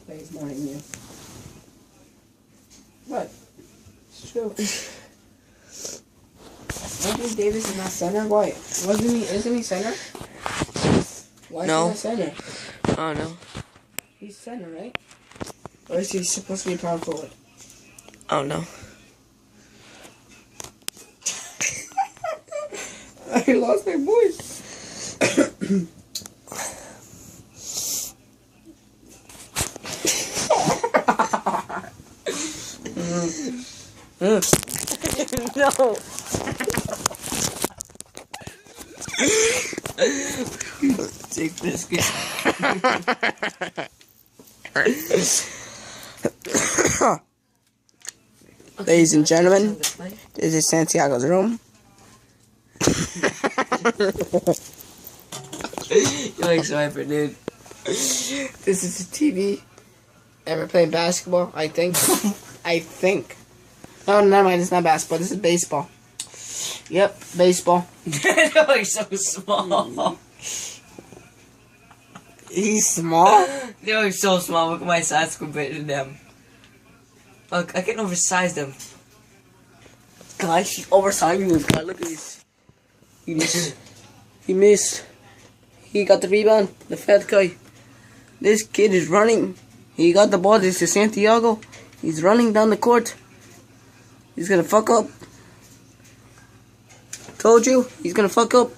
Today's morning news. What? It's true. Anthony Davis is not center? Why? Isn't he center? Why No. is he not center? Oh, no. He's center, right? Or is he supposed to be power forward? Oh, no. I lost my voice. No. Take biscuit. Ladies and gentlemen, this is Santiago's room. You're so hyper, dude. This is the TV. Ever played basketball? I think. I think. Oh, never mind. It's not basketball. This is baseball. Yep, baseball. You're so small. He's small. They're so small. Look at my size compared to them. Look, I can oversize them. Guys, he oversized me. God, look at this. He missed. He got the rebound. The fat guy. This kid is running. He got the ball. This is Santiago. He's running down the court. He's gonna fuck up. Told you, he's gonna fuck up.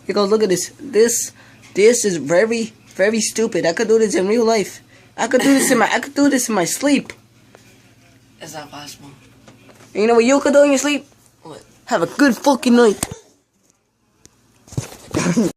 Because look at this. This is very, very stupid. I could do this in real life. I could do this in my sleep. That's not possible. And you know what you could do in your sleep? What? Have a good fucking night.